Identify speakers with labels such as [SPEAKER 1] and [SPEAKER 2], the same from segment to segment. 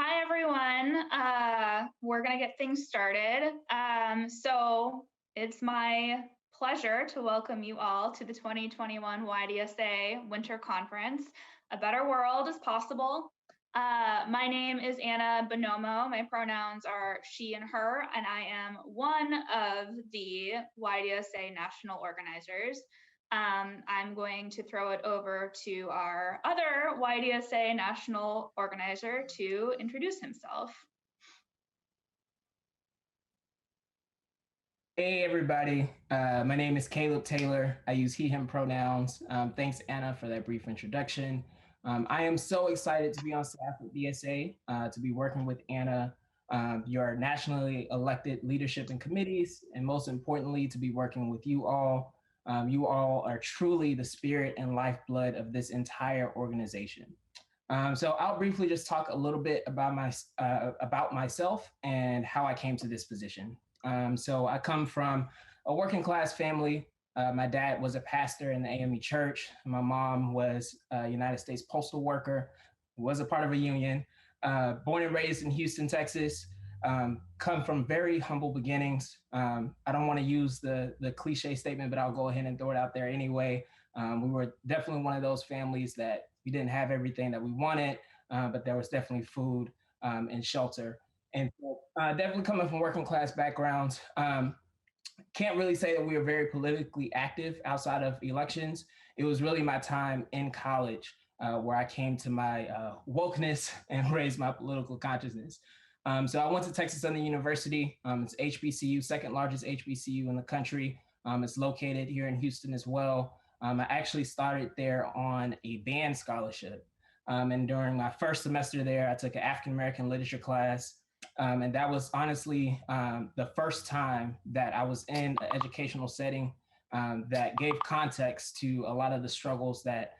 [SPEAKER 1] Hi, everyone. We're going to get things started. So it's my pleasure to welcome you all to the 2021 YDSA Winter Conference. A better world is possible. My name is Anna Bonomo. My pronouns are she and her, and I am one of the YDSA national organizers. I'm going to throw it over to our other YDSA national organizer to introduce himself.
[SPEAKER 2] Hey everybody, my name is Caleb Taylor. I use he, him pronouns. Thanks Anna for that brief introduction. I am so excited to be on staff with DSA, to be working with Anna, your nationally elected leadership and committees, and most importantly, to be working with you all. You all are truly the spirit and lifeblood of this entire organization. So I'll briefly just talk a little bit about myself and how I came to this position. So I come from a working class family. My dad was a pastor in the AME church. My mom was a United States postal worker, was a part of a union. Born and raised in Houston, Texas. Come from very humble beginnings. I don't want to use the cliche statement, but I'll go ahead and throw it out there anyway. We were definitely one of those families that we didn't have everything that we wanted, but there was definitely food and shelter. And so, definitely coming from working class backgrounds, can't really say that we were very politically active outside of elections. It was really my time in college where I came to my wokeness and raised my political consciousness. So I went to Texas Southern University. It's HBCU, second largest HBCU in the country. It's located here in Houston as well. I actually started there on a band scholarship. And during my first semester there, I took an African American literature class. And that was honestly the first time that I was in an educational setting that gave context to a lot of the struggles that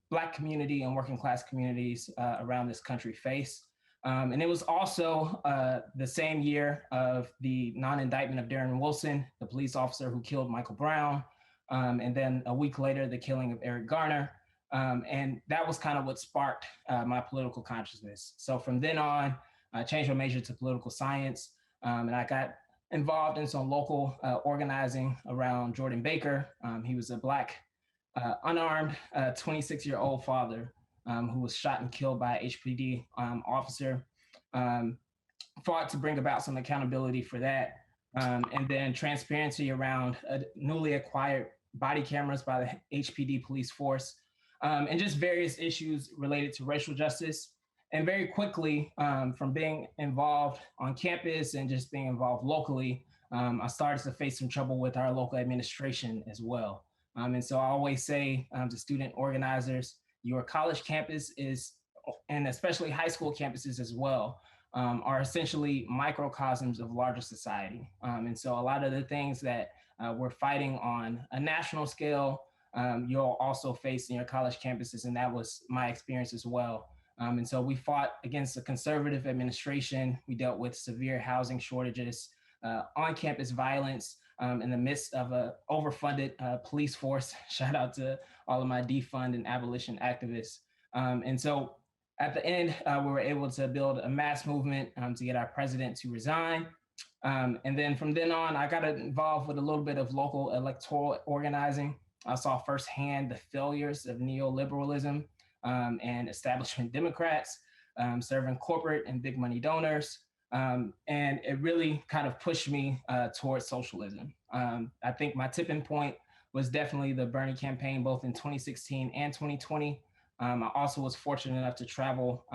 [SPEAKER 2] Black community and working class communities around this country face. And it was also the same year of the non-indictment of Darren Wilson, the police officer who killed Michael Brown. And then a week later, the killing of Eric Garner. And that was kind of what sparked my political consciousness. So from then on, I changed my major to political science, and I got involved in some local organizing around Jordan Baker. He was a Black, unarmed 26-year-old father who was shot and killed by a HPD officer. Fought to bring about some accountability for that. And then transparency around newly acquired body cameras by the HPD police force, and just various issues related to racial justice. And very quickly, from being involved on campus and just being involved locally, I started to face some trouble with our local administration as well. And so I always say to student organizers, your college campus is, and especially high school campuses as well, are essentially microcosms of larger society. And so a lot of the things that we're fighting on a national scale, you'll also face in your college campuses. And that was my experience as well. And so we fought against a conservative administration. We dealt with severe housing shortages, on-campus violence, in the midst of a overfunded police force. Shout out to all of my defund and abolition activists. And so at the end, we were able to build a mass movement to get our president to resign. And then from then on, I got involved with a little bit of local electoral organizing. I saw firsthand the failures of neoliberalism and establishment Democrats serving corporate and big money donors. And it really kind of pushed me towards socialism. I think my tipping point was definitely the Bernie campaign, both in 2016 and 2020. I also was fortunate enough to travel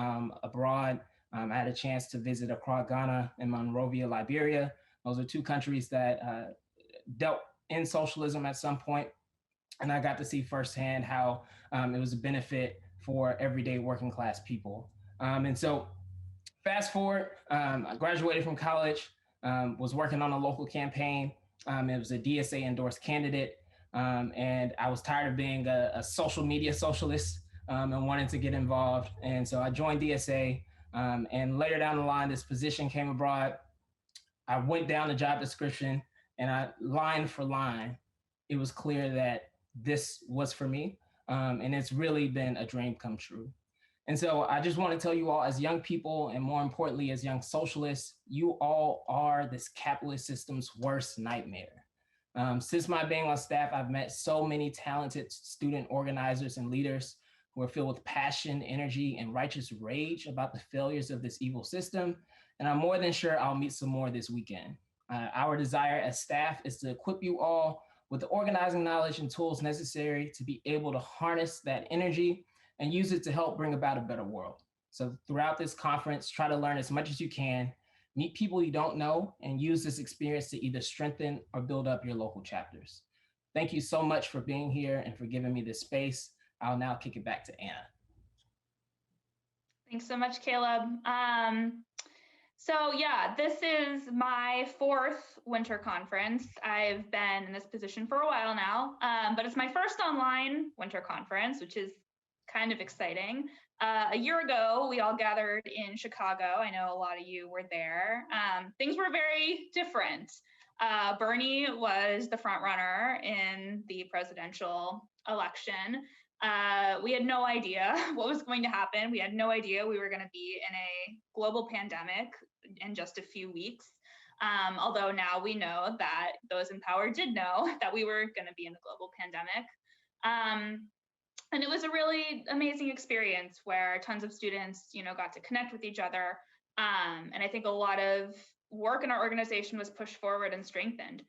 [SPEAKER 2] abroad. I had a chance to visit Accra, Ghana, and Monrovia, Liberia. Those are two countries that dealt in socialism at some point. And I got to see firsthand how it was a benefit for everyday working class people. And so fast forward, I graduated from college, was working on a local campaign. It was a DSA endorsed candidate. And I was tired of being a social media socialist and wanted to get involved. And so I joined DSA. And later down the line, this position came abroad. I went down the job description and line for line, it was clear that this was for me. And it's really been a dream come true. And so I just want to tell you all, as young people, and more importantly, as young socialists, you all are this capitalist system's worst nightmare. Since my being on staff, I've met so many talented student organizers and leaders who are filled with passion, energy, and righteous rage about the failures of this evil system. And I'm more than sure I'll meet some more this weekend. Our desire as staff is to equip you all with the organizing knowledge and tools necessary to be able to harness that energy and use it to help bring about a better world. So throughout this conference, try to learn as much as you can, meet people you don't know, and use this experience to either strengthen or build up your local chapters. Thank you so much for being here and for giving me this space. I'll now kick it back to Anna.
[SPEAKER 1] Thanks so much, Caleb. So yeah, this is my fourth winter conference. I've been in this position for a while now, but it's my first online winter conference, which is kind of exciting. A year ago, we all gathered in Chicago. I know a lot of you were there. Things were very different. Bernie was the front runner in the presidential election. We had no idea what was going to happen. We had no idea we were going to be in a global pandemic in just a few weeks. Although now we know that those in power did know that we were going to be in a global pandemic. And it was a really amazing experience where tons of students, got to connect with each other. And I think a lot of work in our organization was pushed forward and strengthened.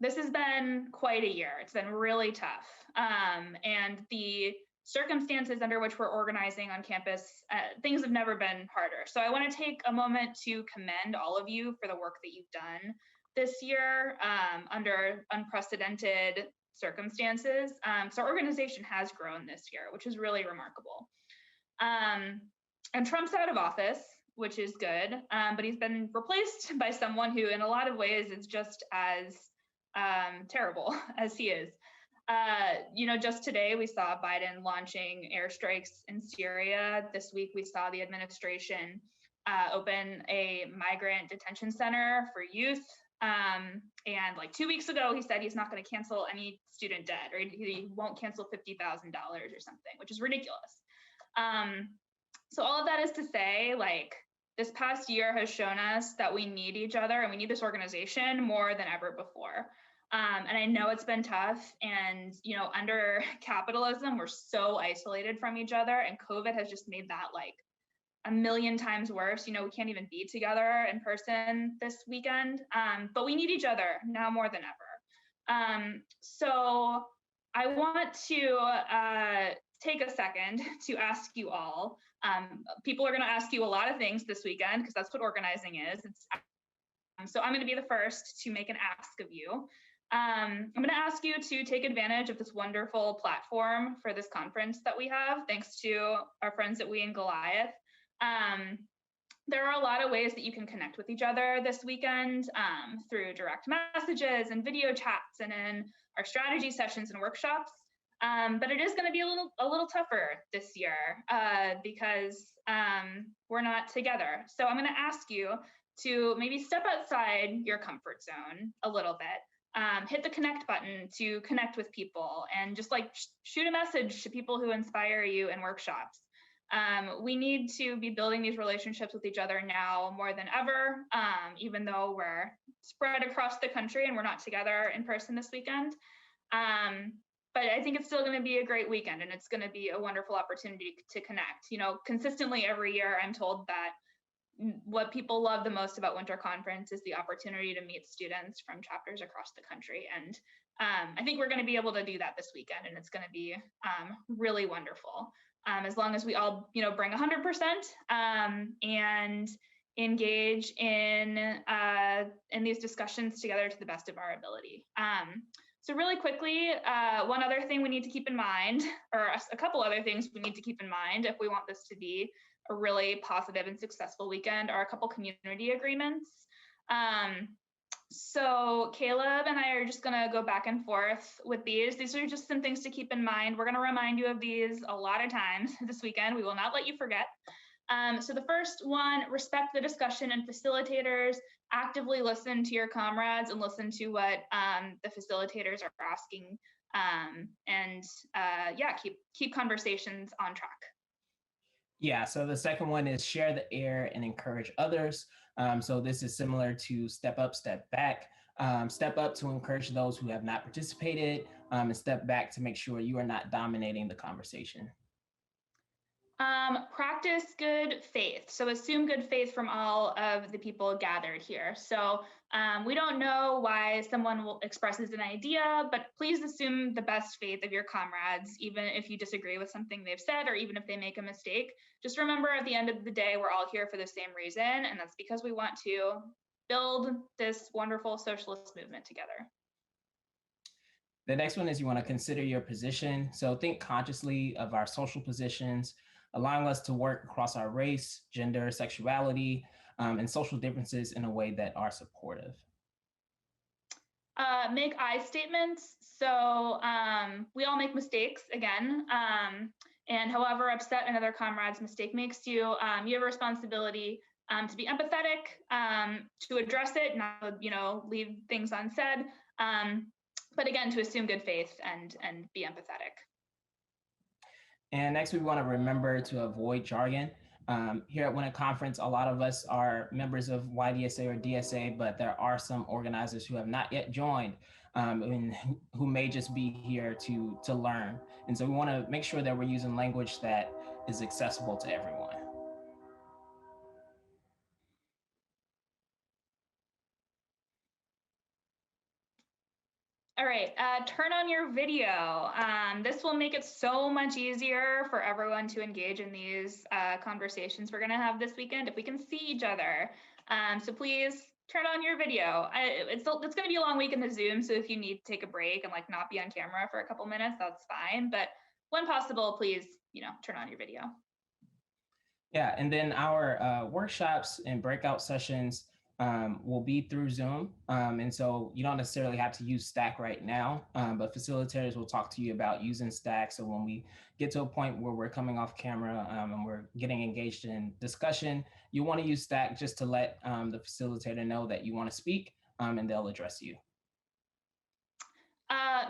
[SPEAKER 1] This has been quite a year. It's been really tough. And the circumstances under which we're organizing on campus, things have never been harder. So I want to take a moment to commend all of you for the work that you've done this year under unprecedented circumstances. So our organization has grown this year, which is really remarkable. And Trump's out of office, which is good, but he's been replaced by someone who in a lot of ways is just as terrible as he is. Just today we saw Biden launching airstrikes in Syria. This week we saw the administration open a migrant detention center for youth. And like 2 weeks ago, he said he's not going to cancel any student debt, or he won't cancel $50,000 or something, which is ridiculous. So all of that is to say, like, this past year has shown us that we need each other and we need this organization more than ever before. And I know it's been tough, and under capitalism, we're so isolated from each other, and COVID has just made that like a million times worse. We can't even be together in person this weekend, but we need each other now more than ever. So I want to take a second to ask you all. People are going to ask you a lot of things this weekend because that's what organizing is. So I'm going to be the first to make an ask of you. I'm going to ask you to take advantage of this wonderful platform for this conference that we have, thanks to our friends at We and Goliath. There are a lot of ways that you can connect with each other this weekend through direct messages and video chats and in our strategy sessions and workshops. But it is going to be a little tougher this year because we're not together. So I'm going to ask you to maybe step outside your comfort zone a little bit. Hit the connect button to connect with people and just like shoot a message to people who inspire you in workshops. We need to be building these relationships with each other now more than ever, even though we're spread across the country and we're not together in person this weekend. But I think it's still going to be a great weekend, and it's going to be a wonderful opportunity to connect. Consistently every year I'm told that what people love the most about Winter Conference is the opportunity to meet students from chapters across the country. And I think we're going to be able to do that this weekend, and it's going to be really wonderful. As long as we all, bring 100% and engage in these discussions together to the best of our ability. So really quickly, one other thing we need to keep in mind, or a couple other things we need to keep in mind if we want this to be a really positive and successful weekend, are a couple community agreements. So Caleb and I are just going to go back and forth with these. These are just some things to keep in mind. We're going to remind you of these a lot of times this weekend. We will not let you forget. So the first one, respect the discussion and facilitators. Actively listen to your comrades and listen to what the facilitators are asking. And keep conversations on track.
[SPEAKER 2] Yeah, so the second one is share the air and encourage others. So this is similar to step up, step back. Step up to encourage those who have not participated, and step back to make sure you are not dominating the conversation.
[SPEAKER 1] Practice good faith. So assume good faith from all of the people gathered here. So we don't know why someone will expresses an idea, but please assume the best faith of your comrades, even if you disagree with something they've said or even if they make a mistake. Just remember at the end of the day, we're all here for the same reason, and that's because we want to build this wonderful socialist movement together.
[SPEAKER 2] The next one is you want to consider your position. So think consciously of our social positions, allowing us to work across our race, gender, sexuality, and social differences in a way that are supportive.
[SPEAKER 1] Make I statements. So we all make mistakes again. And however upset another comrade's mistake makes you, you have a responsibility to be empathetic, to address it, not leave things unsaid. But again, to assume good faith and be empathetic.
[SPEAKER 2] And next, we want to remember to avoid jargon. Here at Winter Conference, a lot of us are members of YDSA or DSA, but there are some organizers who have not yet joined, and who may just be here to learn. And so we want to make sure that we're using language that is accessible to everyone.
[SPEAKER 1] All right, turn on your video. This will make it so much easier for everyone to engage in these conversations we're gonna have this weekend if we can see each other. So please turn on your video. It's gonna be a long week in the Zoom, so if you need to take a break and like not be on camera for a couple minutes, that's fine. But when possible, please, turn on your video.
[SPEAKER 2] Yeah, and then our workshops and breakout sessions will be through Zoom. And so you don't necessarily have to use Stack right now, but facilitators will talk to you about using Stack. So when we get to a point where we're coming off camera and we're getting engaged in discussion, you want to use Stack just to let the facilitator know that you want to speak, and they'll address you.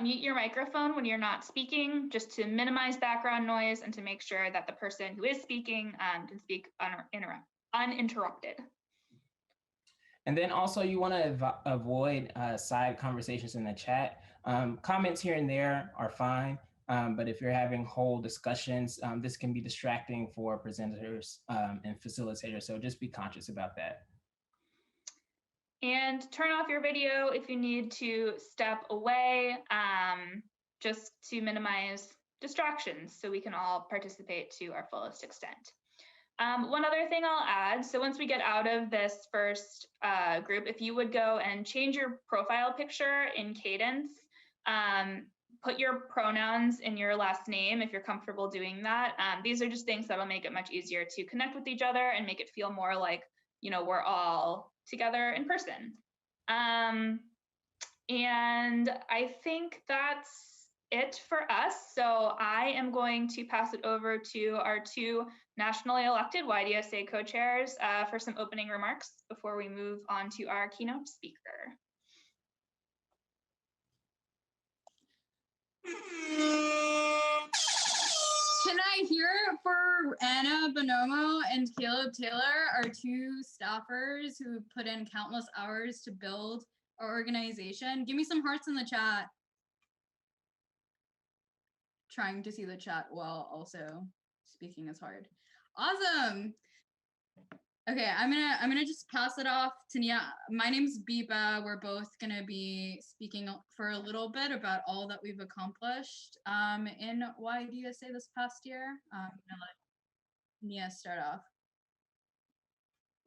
[SPEAKER 1] Mute your microphone when you're not speaking, just to minimize background noise and to make sure that the person who is speaking can speak uninterrupted.
[SPEAKER 2] And then also you want to avoid side conversations in the chat. Comments here and there are fine, but if you're having whole discussions, this can be distracting for presenters and facilitators. So just be conscious about that.
[SPEAKER 1] And turn off your video if you need to step away, just to minimize distractions so we can all participate to our fullest extent. One other thing I'll add, so once we get out of this first group, if you would go and change your profile picture in Cadence, put your pronouns in your last name if you're comfortable doing that. These are just things that'll make it much easier to connect with each other and make it feel more like, we're all together in person. And I think that's it for us. So I am going to pass it over to our two nationally elected YDSA co-chairs for some opening remarks before we move on to our keynote speaker.
[SPEAKER 3] Can I hear it for Anna Bonomo and Caleb Taylor, our two staffers who put in countless hours to build our organization? Give me some hearts in the chat. Trying to see the chat while also speaking is hard. Awesome. Okay, I'm gonna just pass it off to Nia. My name's Biba. We're both gonna be speaking for a little bit about all that we've accomplished in YDSA this past year. I'm gonna let Nia start off.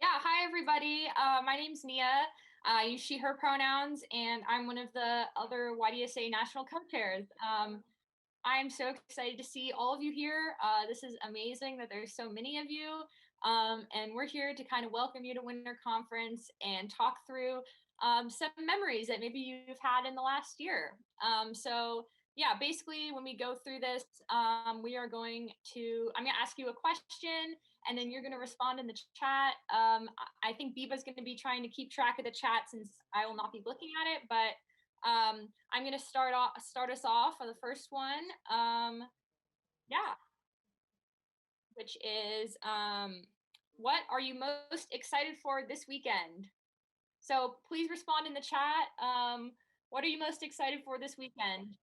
[SPEAKER 4] Yeah, hi everybody. My name's Nia. I use she, her pronouns, and I'm one of the other YDSA national co-chairs. I'm so excited to see all of you here. This is amazing that there's so many of you. And we're here to kind of welcome you to Winter Conference and talk through some memories that maybe you've had in the last year. So yeah, basically when we go through this, I'm going to ask you a question and then you're going to respond in the chat. I think Biba's going to be trying to keep track of the chat since I will not be looking at it, but I'm going to start us off for the first one. Yeah. which is what are you most excited for this weekend? So please respond in the chat. What are you most excited for this weekend?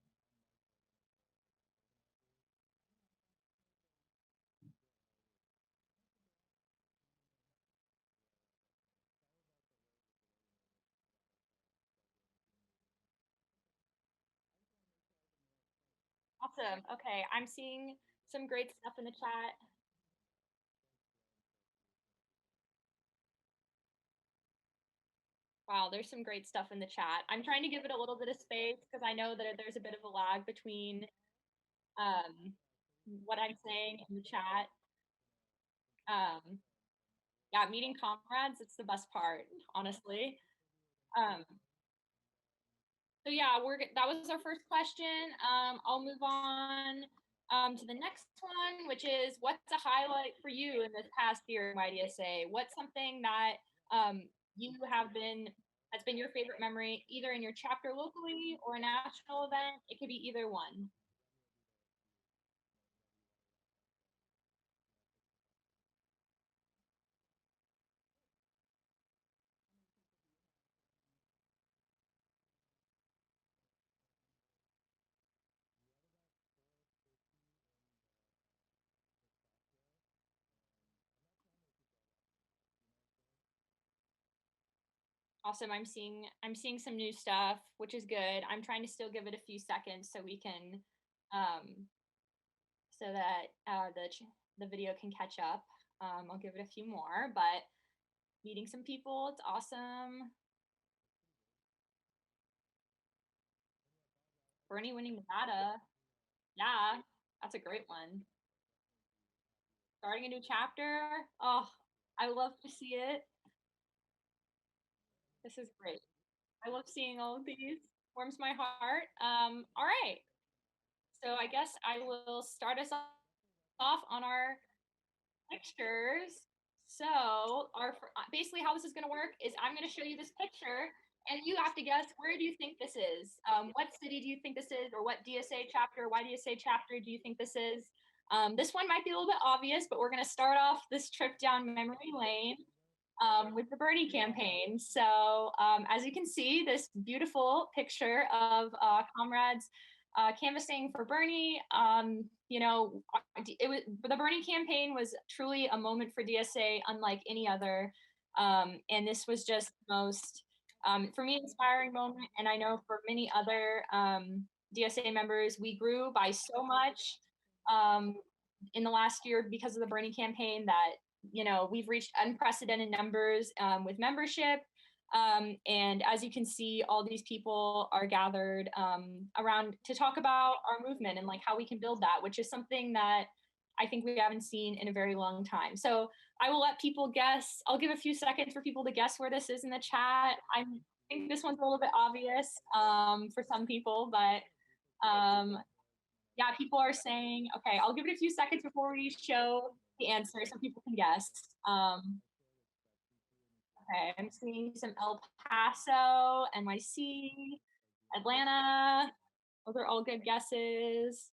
[SPEAKER 4] Awesome. Okay, I'm seeing some great stuff in the chat. Wow, there's some great stuff in the chat. I'm trying to give it a little bit of space because I know that there's a bit of a lag between um, what I'm saying in the chat. Yeah, meeting comrades, it's the best part, honestly. So yeah, that was our first question. I'll move on to the next one, which is what's a highlight for you in this past year in YDSA? What's something that you have been has been your favorite memory, either in your chapter locally or a national event? It could be either one. Awesome. I'm seeing some new stuff, which is good. I'm trying to still give it a few seconds so we can so that the video can catch up. I'll give it a few more, but meeting some people, it's awesome. Bernie winning Nevada. Yeah, that's a great one. Starting a new chapter. Oh, I love to see it. This is great. I love seeing all of these. Warms my heart. All right. So I guess I will start us off on our pictures. So basically how this is going to work is I'm going to show you this picture and you have to guess, where do you think this is? What city do you think this is? Or what DSA chapter, YDSA chapter do you think this is? This one might be a little bit obvious, but we're going to start off this trip down memory lane with the Bernie campaign. So as you can see, this beautiful picture of comrades canvassing for Bernie. You know, the Bernie campaign was truly a moment for DSA unlike any other. And this was just the most, for me, inspiring moment. And I know for many other DSA members, we grew by so much in the last year because of the Bernie campaign that, you know, we've reached unprecedented numbers with membership. And as you can see, all these people are gathered around to talk about our movement and like how we can build that, which is something that I think we haven't seen in a very long time. So I will let people guess. I'll give a few seconds for people to guess where this is in the chat. I think this one's a little bit obvious for some people, but yeah, people are saying, okay, I'll give it a few seconds before we show the answer so people can guess. Okay, I'm seeing some El Paso, NYC, Atlanta. Those are all good guesses.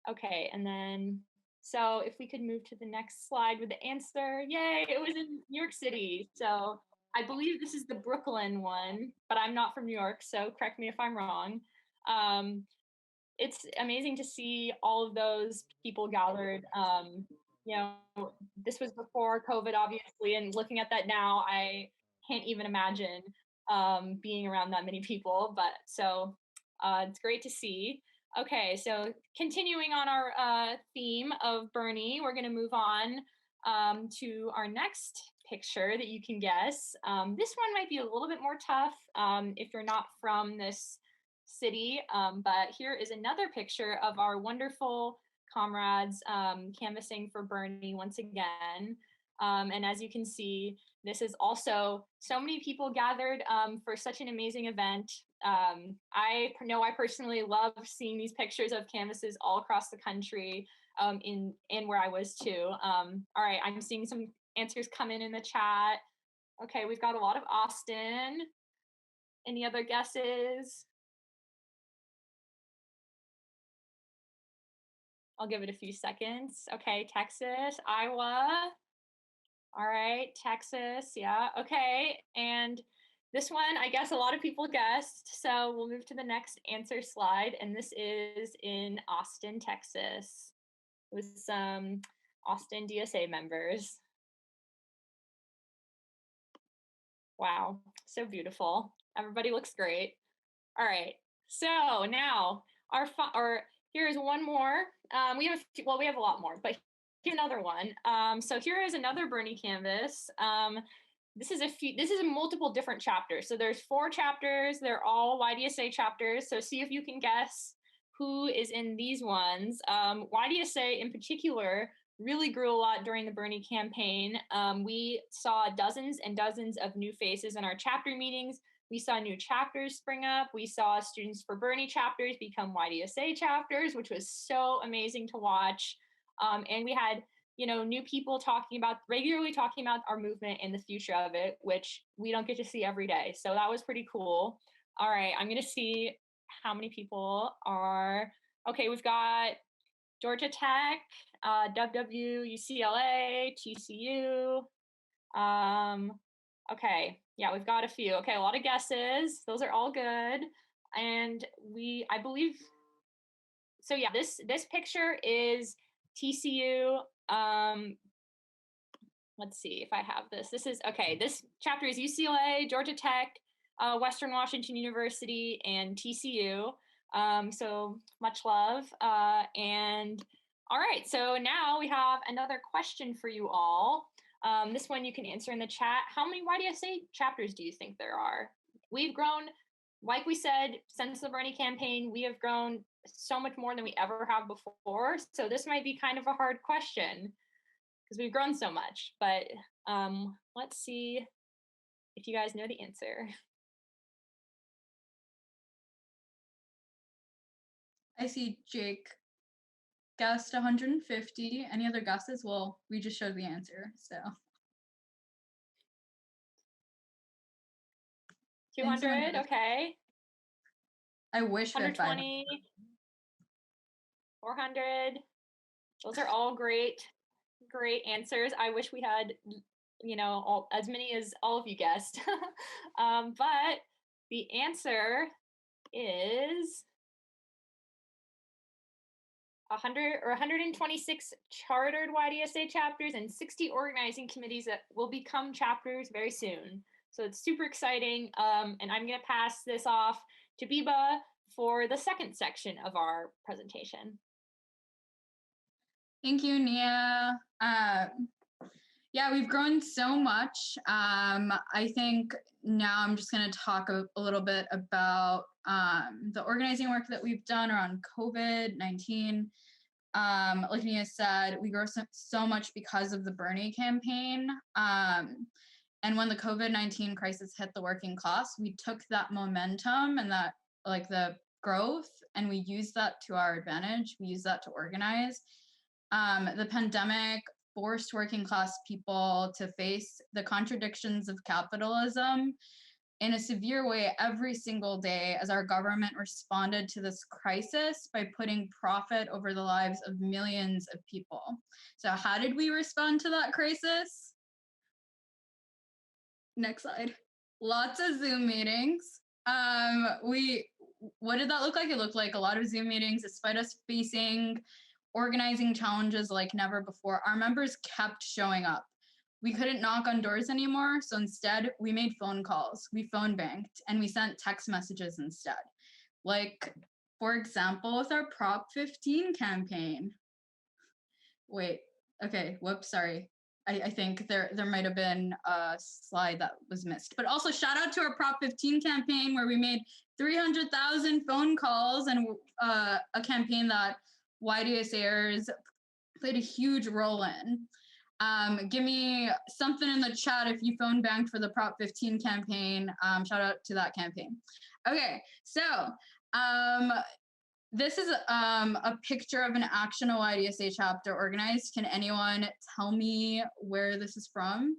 [SPEAKER 4] Okay, and then, so if we could move to the next slide with the answer. Yay, it was in New York City. So I believe this is the Brooklyn one, but I'm not from New York, so correct me if I'm wrong. It's amazing to see all of those people gathered. You know, this was before COVID, obviously, and looking at that now, I can't even imagine being around that many people. But so it's great to see. Okay, so continuing on our theme of Bernie, we're going to move on to our next picture that you can guess. This one might be a little bit more tough if you're not from this city, but here is another picture of our wonderful comrades canvassing for Bernie once again. And as you can see, this is also so many people gathered for such an amazing event. I know I personally love seeing these pictures of canvases all across the country in where I was too. All right, I'm seeing some answers come in the chat. Okay, we've got a lot of Austin. Any other guesses? I'll give it a few seconds. Okay, Texas, Iowa. All right, Texas, yeah, okay. And this one, I guess a lot of people guessed, so we'll move to the next answer slide, and this is in Austin, Texas, with some Austin DSA members. Wow, so beautiful. Everybody looks great. All right, so now here's one more. We have we have a lot more, but here's another one. So here is another Bernie canvas. This is multiple different chapters. So there's 4 chapters. They're all YDSA chapters. So see if you can guess who is in these ones. YDSA in particular really grew a lot during the Bernie campaign. We saw dozens and dozens of new faces in our chapter meetings. We saw new chapters spring up. We saw Students for Bernie chapters become YDSA chapters, which was so amazing to watch. And we had, new people regularly talking about our movement and the future of it, which we don't get to see every day. So that was pretty cool. All right, I'm gonna see how many people are. Okay, we've got Georgia Tech, WW, UCLA, TCU. Okay, yeah, we've got a few. Okay, a lot of guesses. Those are all good. And I believe, so yeah, this picture is TCU. Let's see if I have this. This chapter is UCLA, Georgia Tech, Western Washington University, and TCU. So much love. And all right, so now we have another question for you all. This one you can answer in the chat. How many YDSA chapters do you think there are? We've grown, like we said, since the Bernie campaign, we have grown so much more than we ever have before. So this might be kind of a hard question because we've grown so much. But let's see if you guys know the answer.
[SPEAKER 3] I see Jake guessed 150. Any other guesses? Well, we just showed the answer, so.
[SPEAKER 4] 200, okay.
[SPEAKER 3] I wish we had
[SPEAKER 4] 120, 400. Those are all great answers. I wish we had, as many as all of you guessed. But the answer is 126 chartered YDSA chapters and 60 organizing committees that will become chapters very soon. So it's super exciting. And I'm going to pass this off to Biba for the second section of our presentation.
[SPEAKER 3] Thank you, Nia. Yeah, we've grown so much. I think now I'm just going to talk a little bit about the organizing work that we've done around COVID-19. Like Nia said, we grew so much because of the Bernie campaign. And when the COVID-19 crisis hit the working class, we took that momentum and that, like, the growth, and we used that to our advantage. We used that to organize. The pandemic forced working class people to face the contradictions of capitalism in a severe way every single day as our government responded to this crisis by putting profit over the lives of millions of people. So how did we respond to that crisis? Next slide. Lots of Zoom meetings. What did that look like? It looked like a lot of Zoom meetings, despite us facing organizing challenges like never before. Our members kept showing up. We couldn't knock on doors anymore, so instead we made phone calls. We phone banked, and we sent text messages instead. Like, for example, with our Prop 15 campaign. Wait, okay, whoops, sorry. I think there might have been a slide that was missed. But also shout out to our Prop 15 campaign where we made 300,000 phone calls, and a campaign that YDSAers played a huge role in. Give me something in the chat if you phone banked for the Prop 15 campaign. Shout out to that campaign. Okay, so this is a picture of an Action YDSA chapter organized. Can anyone tell me where this is from?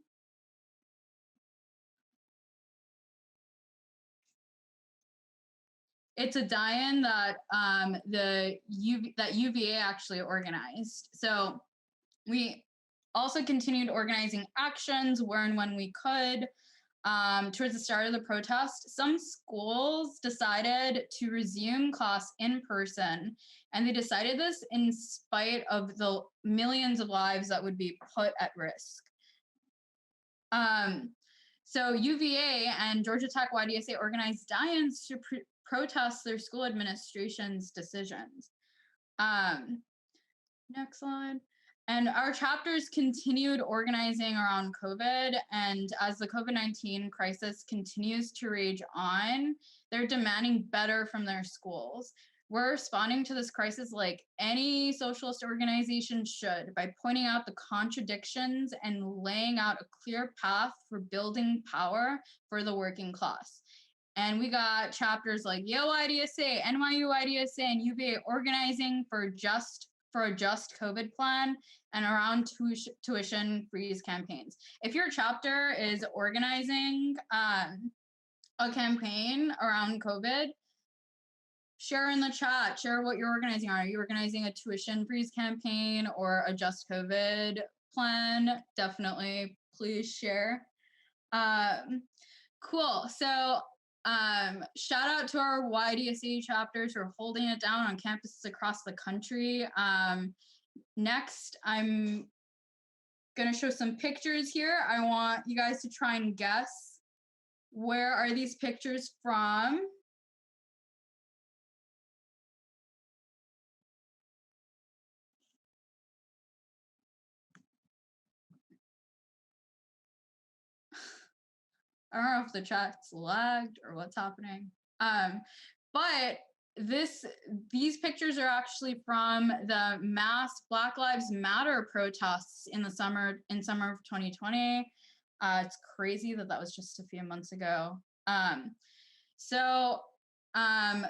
[SPEAKER 3] it's a die-in that that UVA actually organized. So we also continued organizing actions where and when we could. Towards the start of the protest, some schools decided to resume class in person, and they decided this in spite of the millions of lives that would be put at risk. So UVA and Georgia Tech YDSA organized die-ins to protest their school administration's decisions. Next slide. And our chapters continued organizing around COVID, and as the COVID-19 crisis continues to rage on, they're demanding better from their schools. We're responding to this crisis like any socialist organization should, by pointing out the contradictions and laying out a clear path for building power for the working class. And we got chapters like Yale YDSA, NYU YDSA, and UVA organizing for a just COVID plan and around tuition freeze campaigns. If your chapter is organizing a campaign around COVID, share in the chat, share what you're organizing. Are you organizing a tuition freeze campaign or a just COVID plan? Definitely, please share. Cool, so shout out to our YDSA chapters who are holding it down on campuses across the country. Next, I'm gonna show some pictures here. I want you guys to try and guess, where are these pictures from? I don't know if the chat's lagged or what's happening. But these pictures are actually from the mass Black Lives Matter protests in the summer of 2020. It's crazy that was just a few months ago. The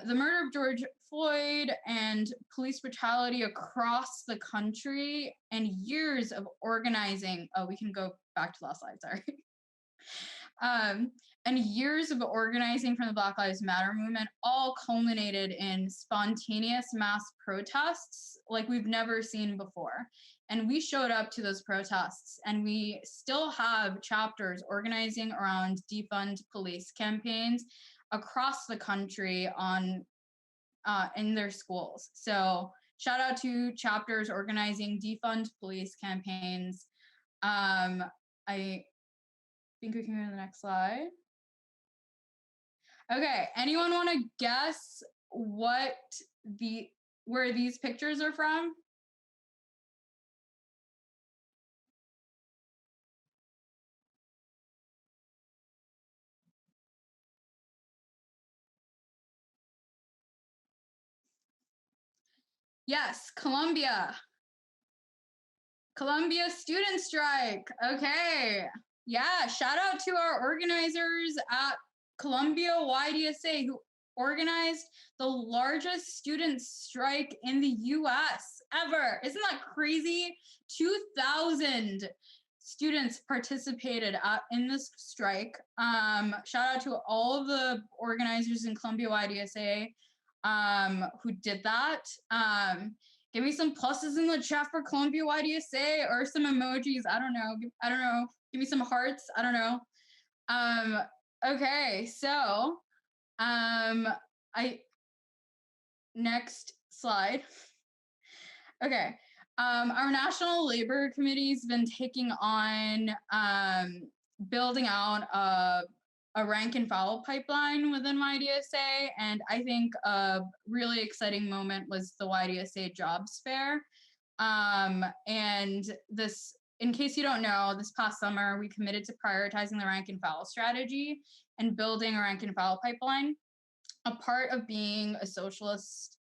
[SPEAKER 3] murder of George Floyd and police brutality across the country and years of organizing. Oh, we can go back to the last slide, sorry. And years of organizing from the Black Lives Matter movement all culminated in spontaneous mass protests like we've never seen before. And we showed up to those protests, and we still have chapters organizing around defund police campaigns across the country in their schools. So shout out to chapters organizing defund police campaigns. I think we can go to the next slide. Okay, anyone want to guess where these pictures are from? Yes, Columbia student strike. Okay. Yeah, shout out to our organizers at Columbia YDSA who organized the largest student strike in the US ever. Isn't that crazy? 2,000 students participated in this strike. Shout out to all of the organizers in Columbia YDSA who did that. Give me some pluses in the chat for Columbia YDSA or some emojis. I don't know. Give me some hearts. I don't know. Okay, so next slide. Okay. Our National Labor Committee's been taking on building out a rank and file pipeline within YDSA, and I think a really exciting moment was the YDSA Jobs Fair. And this, in case you don't know, this past summer we committed to prioritizing the rank and file strategy and building a rank and file pipeline. A part of being a socialist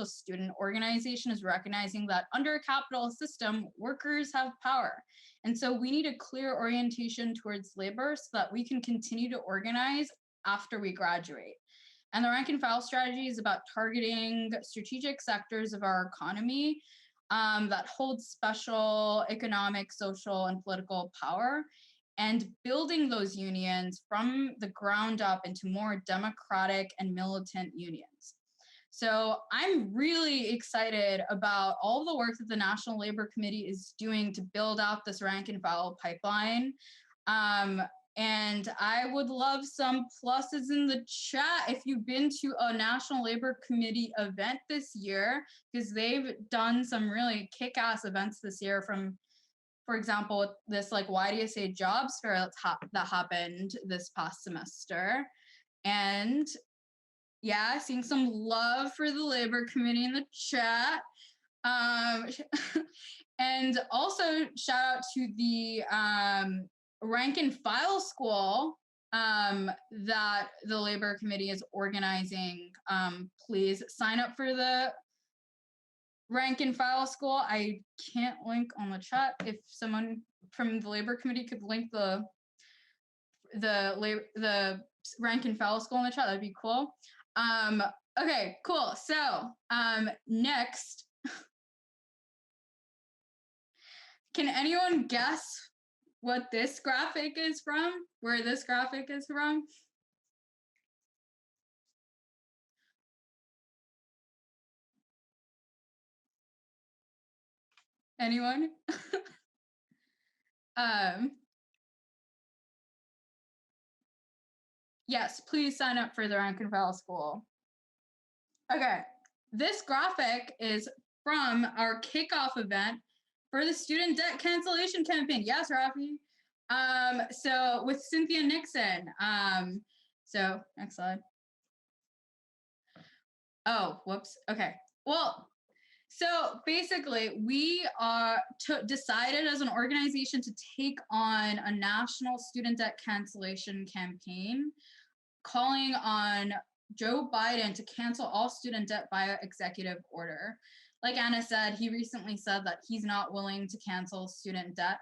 [SPEAKER 3] student organization is recognizing that under a capitalist system, workers have power. And so we need a clear orientation towards labor so that we can continue to organize after we graduate. And the rank and file strategy is about targeting strategic sectors of our economy that hold special economic, social, and political power. and building those unions from the ground up into more democratic and militant unions. So I'm really excited about all the work that the National Labor Committee is doing to build out this rank and file pipeline. And I would love some pluses in the chat if you've been to a National Labor Committee event this year, because they've done some really kick-ass events this year, from, for example, this like YDSA jobs fair that happened this past semester. And yeah, seeing some love for the Labor Committee in the chat. And also shout out to the rank and file school that the Labor Committee is organizing. Please sign up for the rank and file school. I can't link on the chat. If someone from the Labor Committee could link the rank and file school in the chat, that'd be cool. Okay, cool. So next, can anyone guess what this graphic is from? Where this graphic is from? Anyone? Yes, please sign up for the rank and file school. Okay, this graphic is from our kickoff event for the student debt cancellation campaign. Yes, Rafi. So with Cynthia Nixon. So next slide. Oh, whoops. Okay. Well, so basically, we decided as an organization to take on a national student debt cancellation campaign, calling on Joe Biden to cancel all student debt via executive order. Like Anna said, he recently said that he's not willing to cancel student debt,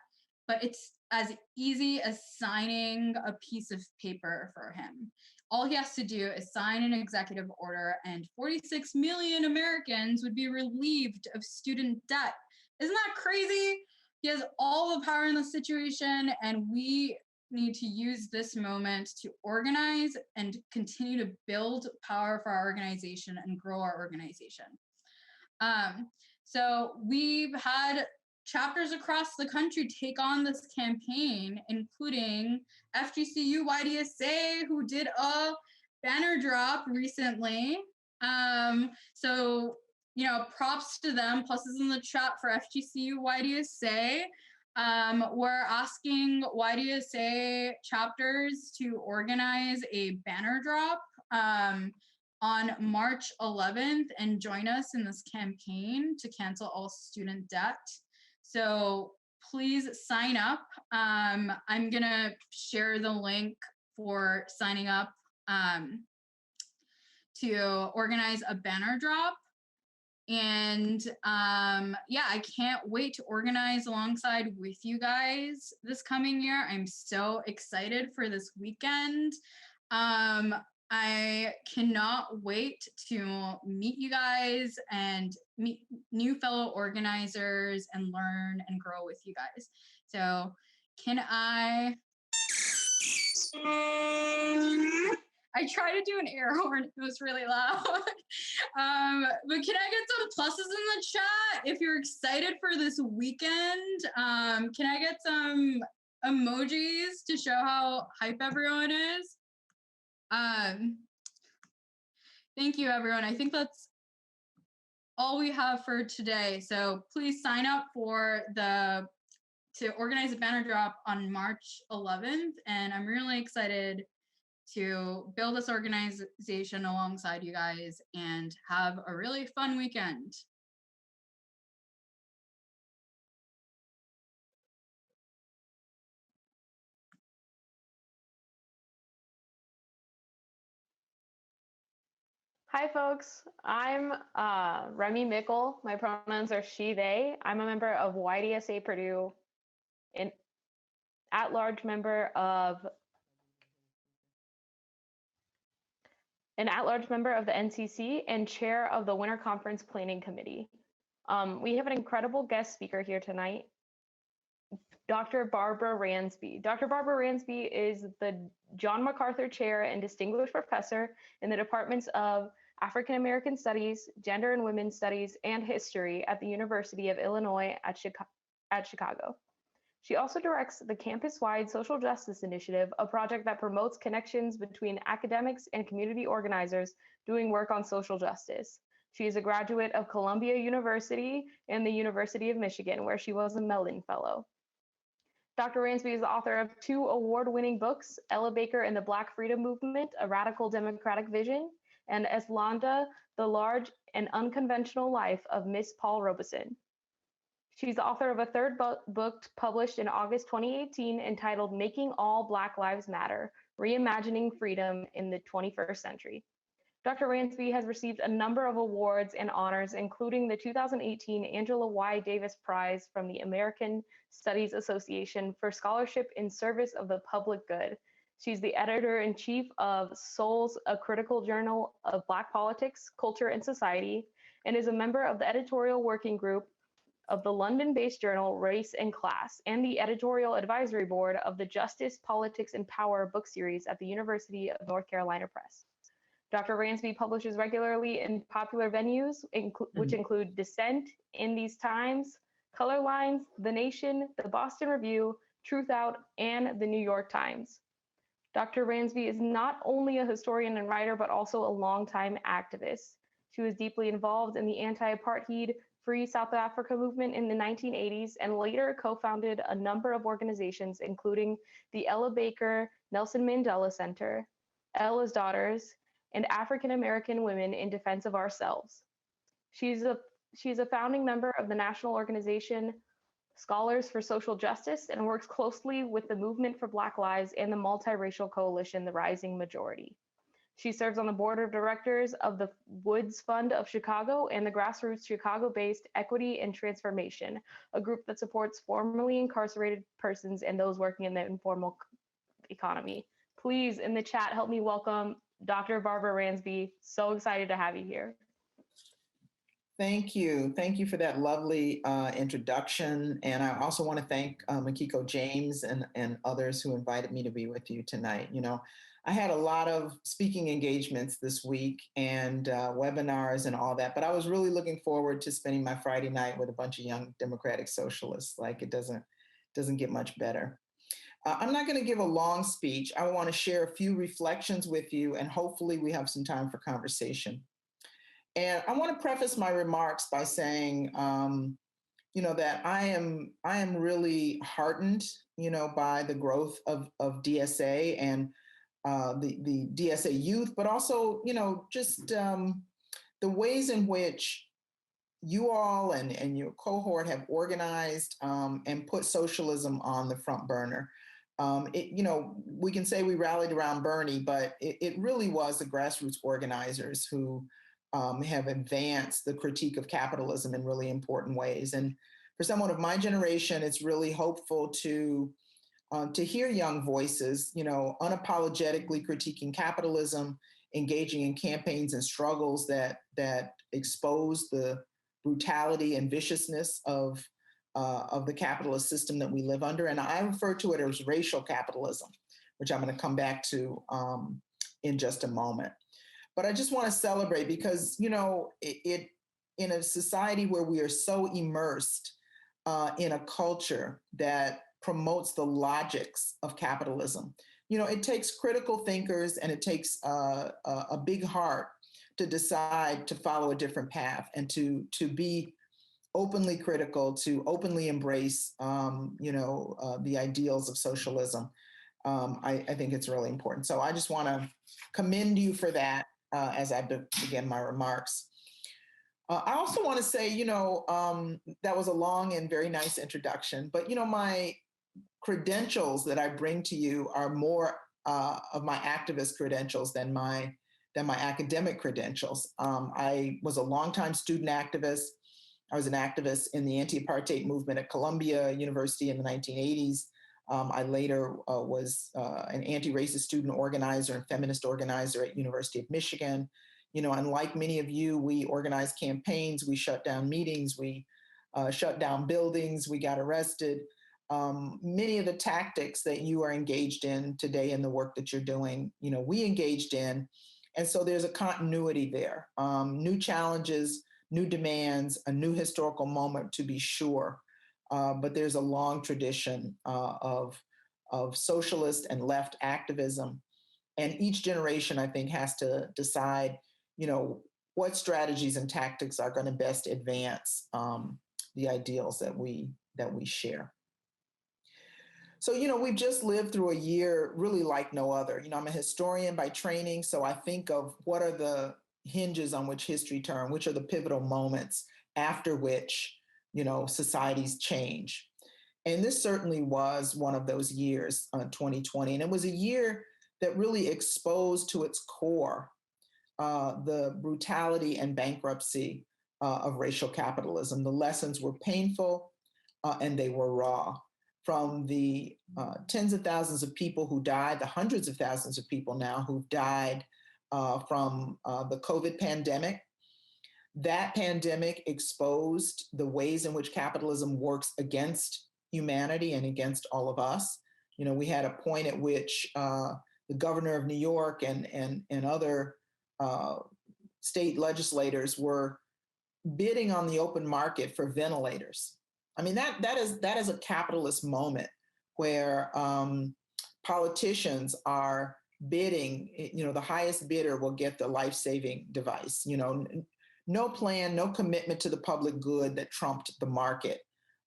[SPEAKER 3] but it's as easy as signing a piece of paper for him. All he has to do is sign an executive order, and 46 million Americans would be relieved of student debt. Isn't that crazy? He has all the power in the situation, and we need to use this moment to organize and continue to build power for our organization and grow our organization. So we've had chapters across the country take on this campaign, including FGCU YDSA, who did a banner drop recently. So, you know, props to them, pluses in the chat for FGCU YDSA. We're asking YDSA chapters to organize a banner drop on March 11th and join us in this campaign to cancel all student debt. So please sign up. I'm gonna share the link for signing up to organize a banner drop. And yeah, I can't wait to organize alongside with you guys this coming year. I'm so excited for this weekend. I cannot wait to meet you guys and meet new fellow organizers and learn and grow with you guys. So can I tried to do an air horn, it was really loud. But can I get some pluses in the chat if you're excited for this weekend? Can I get some emojis to show how hype everyone is? Thank you, everyone. I think that's all we have for today. So please sign up for to organize a banner drop on March 11th. And I'm really excited to build this organization alongside you guys and have a really fun weekend.
[SPEAKER 5] Hi, folks. I'm Remy Mickle. My pronouns are she, they. I'm a member of YDSA Purdue, an at-large member of the NCC, and chair of the Winter Conference Planning Committee. We have an incredible guest speaker here tonight. Dr. Barbara Ransby. Dr. Barbara Ransby is the John MacArthur Chair and Distinguished Professor in the Departments of African American Studies, Gender and Women's Studies, and History at the University of Illinois at Chicago. She also directs the campus-wide Social Justice Initiative, a project that promotes connections between academics and community organizers doing work on social justice. She is a graduate of Columbia University and the University of Michigan, where she was a Mellon Fellow. Dr. Ransby is the author of 2 award-winning books, Ella Baker and the Black Freedom Movement, A Radical Democratic Vision, and Eslanda, The Large and Unconventional Life of Miss Paul Robeson. She's the author of a 3rd book published in August 2018 entitled Making All Black Lives Matter, Reimagining Freedom in the 21st Century. Dr. Ransby has received a number of awards and honors, including the 2018 Angela Y. Davis Prize from the American Studies Association for Scholarship in Service of the Public Good. She's the editor-in-chief of Souls, a critical journal of Black politics, culture, and society, and is a member of the editorial working group of the London-based journal Race and Class, and the editorial advisory board of the Justice, Politics, and Power book series at the University of North Carolina Press. Dr. Ransby publishes regularly in popular venues, which include Dissent, In These Times, Color Lines, The Nation, The Boston Review, Truth Out, and The New York Times. Dr. Ransby is not only a historian and writer, but also a longtime activist. She was deeply involved in the anti-apartheid Free South Africa movement in the 1980s and later co-founded a number of organizations, including the Ella Baker Nelson Mandela Center, Ella's Daughters, and African American Women in Defense of Ourselves. She's a founding member of the National Organization Scholars for Social Justice and works closely with the Movement for Black Lives and the multiracial coalition, The Rising Majority. She serves on the board of directors of the Woods Fund of Chicago and the grassroots Chicago-based Equity and Transformation, a group that supports formerly incarcerated persons and those working in the informal economy. Please, in the chat, help me welcome Dr. Barbara Ransby. So excited to have you here.
[SPEAKER 6] Thank you. Thank you for that lovely introduction. And I also want to thank Makiko James and others who invited me to be with you tonight. You know, I had a lot of speaking engagements this week and webinars and all that, but I was really looking forward to spending my Friday night with a bunch of young democratic socialists. Like, it doesn't get much better. I'm not going to give a long speech. I want to share a few reflections with you, and hopefully we have some time for conversation. And I want to preface my remarks by saying, you know, that I am really heartened, you know, by the growth of DSA and the DSA youth, but also, you know, just the ways in which you all and your cohort have organized and put socialism on the front burner. You know, we can say we rallied around Bernie, but it really was the grassroots organizers who have advanced the critique of capitalism in really important ways. And for someone of my generation, it's really hopeful to hear young voices, you know, unapologetically critiquing capitalism, engaging in campaigns and struggles that expose the brutality and viciousness of the capitalist system that we live under. And I refer to it as racial capitalism, which I'm going to come back to in just a moment. But I just want to celebrate because, you know, it in a society where we are so immersed in a culture that promotes the logics of capitalism, you know, it takes critical thinkers and it takes a big heart to decide to follow a different path and to be openly critical, to openly embrace, you know, the ideals of socialism. I think it's really important. So I just want to commend you for that as I begin my remarks. I also want to say, you know, that was a long and very nice introduction, but, you know, my credentials that I bring to you are more of my activist credentials than my academic credentials. I was a longtime student activist. I was an activist in the anti-apartheid movement at Columbia University in the 1980s. I later was an anti-racist student organizer and feminist organizer at University of Michigan. You know, and like many of you, we organized campaigns, we shut down meetings, we shut down buildings, we got arrested. many of the tactics that you are engaged in today in the work that you're doing, we engaged in. And so there's a continuity there, new challenges, new demands, a new historical moment to be sure. But there's a long tradition of socialist and left activism. And each generation, I think, has to decide, what strategies and tactics are going to best advance the ideals that we share. So, we've just lived through a year really like no other. I'm a historian by training, so I think of what are the hinges on which history turn, which are the pivotal moments after which, societies change. And this certainly was one of those years, 2020. And it was a year that really exposed to its core the brutality and bankruptcy of racial capitalism. The lessons were painful and they were raw. From the tens of thousands of people who died, the hundreds of thousands of people now who've died from the COVID pandemic. That pandemic exposed the ways in which capitalism works against humanity and against all of us. We had a point at which the governor of New York and other state legislators were bidding on the open market for ventilators. I mean, that is a capitalist moment where politicians are bidding, the highest bidder will get the life-saving device, no plan, no commitment to the public good that trumped the market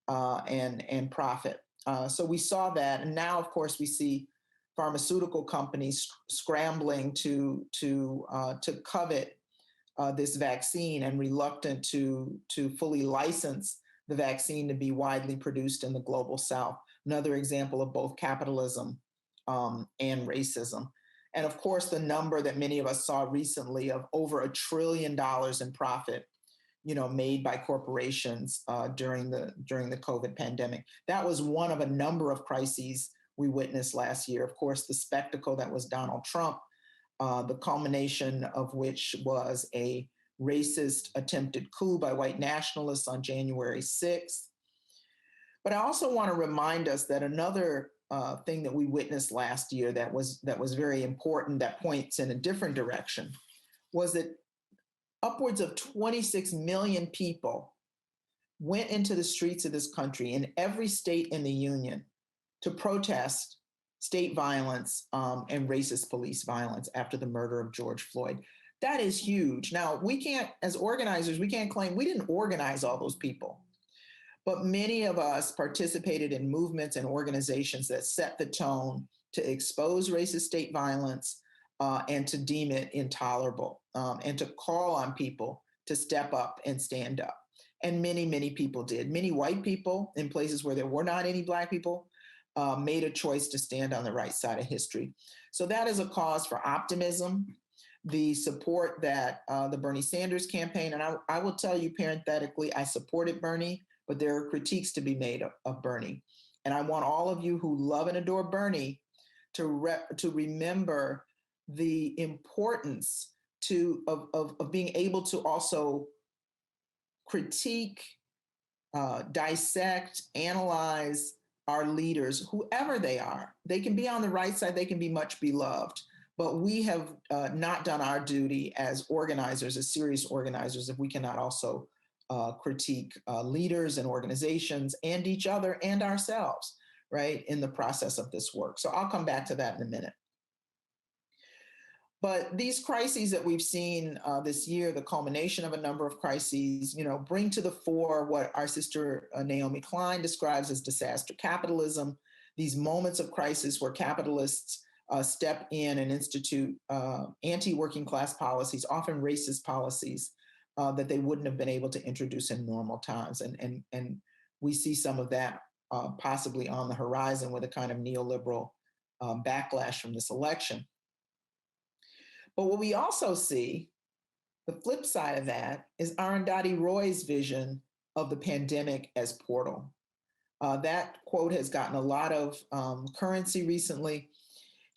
[SPEAKER 6] and profit. So we saw that. And now, of course, we see pharmaceutical companies scrambling to covet this vaccine and reluctant to fully license the vaccine to be widely produced in the global South. Another example of both capitalism and racism. And of course, the number that many of us saw recently of over $1 trillion in profit, made by corporations during the COVID pandemic. That was one of a number of crises we witnessed last year. Of course, the spectacle that was Donald Trump, the culmination of which was a racist attempted coup by white nationalists on January 6th. But I also want to remind us that another thing that we witnessed last year that was very important, that points in a different direction, was that upwards of 26 million people went into the streets of this country in every state in the union to protest state violence and racist police violence after the murder of George Floyd. That is huge. Now, we can't, as organizers, we can't claim we didn't organize all those people. But many of us participated in movements and organizations that set the tone to expose racist state violence and to deem it intolerable and to call on people to step up and stand up. And many, many people did. Many white people in places where there were not any Black people made a choice to stand on the right side of history. So that is a cause for optimism. The support that the Bernie Sanders campaign, and I will tell you parenthetically, I supported Bernie, but there are critiques to be made of Bernie. And I want all of you who love and adore Bernie to remember the importance of being able to also critique, dissect, analyze our leaders, whoever they are. They can be on the right side, they can be much beloved, but we have not done our duty as organizers, as serious organizers, if we cannot also critique leaders and organizations and each other and ourselves, right, in the process of this work. So I'll come back to that in a minute. But these crises that we've seen this year, the culmination of a number of crises, bring to the fore what our sister Naomi Klein describes as disaster capitalism, these moments of crisis where capitalists step in and institute anti-working class policies, often racist policies, that they wouldn't have been able to introduce in normal times. And we see some of that possibly on the horizon with a kind of neoliberal backlash from this election. But what we also see, the flip side of that, is Arundhati Roy's vision of the pandemic as portal. That quote has gotten a lot of currency recently.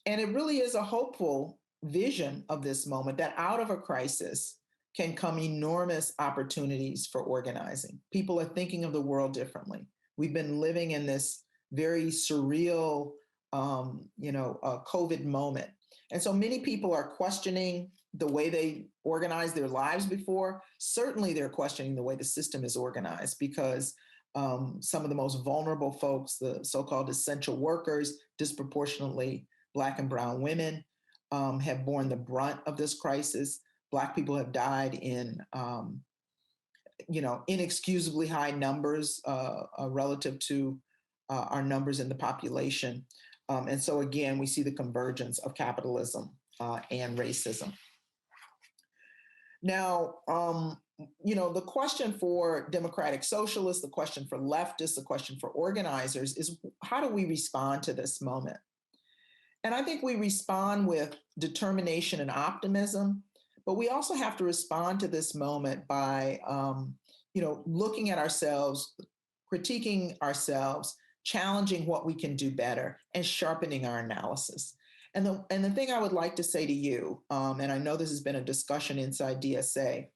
[SPEAKER 6] And it really is a hopeful vision of this moment, that out of a crisis can come enormous opportunities for organizing. People are thinking of the world differently. We've been living in this very surreal, COVID moment. And so many people are questioning the way they organized their lives before. Certainly, they're questioning the way the system is organized because some of the most vulnerable folks, the so-called essential workers, disproportionately Black and Brown women, have borne the brunt of this crisis. Black people have died in, inexcusably high numbers relative to our numbers in the population. And so again, we see the convergence of capitalism and racism. Now, the question for democratic socialists, the question for leftists, the question for organizers is how do we respond to this moment? And I think we respond with determination and optimism, but we also have to respond to this moment by, looking at ourselves, critiquing ourselves, challenging what we can do better, and sharpening our analysis. And the thing I would like to say to you, and I know this has been a discussion inside DSA,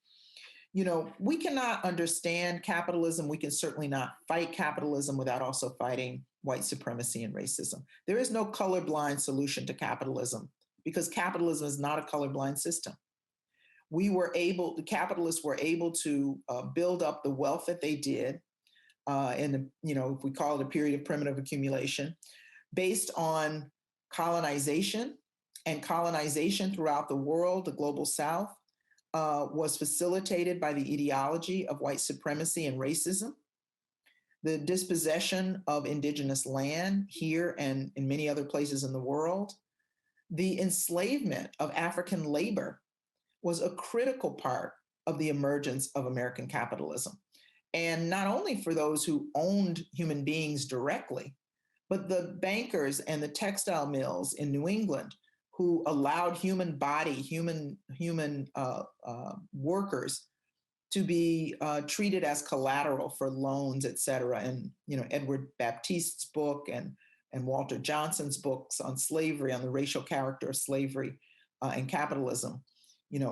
[SPEAKER 6] we cannot understand capitalism. We can certainly not fight capitalism without also fighting white supremacy and racism. There is no colorblind solution to capitalism because capitalism is not a colorblind system. The capitalists were able to build up the wealth that they did if we call it a period of primitive accumulation, based on colonization, and colonization throughout the world, the global South, was facilitated by the ideology of white supremacy and racism. The dispossession of indigenous land here and in many other places in the world, the enslavement of African labor was a critical part of the emergence of American capitalism. And not only for those who owned human beings directly, but the bankers and the textile mills in New England who allowed human workers to be treated as collateral for loans, et cetera. And, Edward Baptiste's book and Walter Johnson's books on slavery, on the racial character of slavery and capitalism,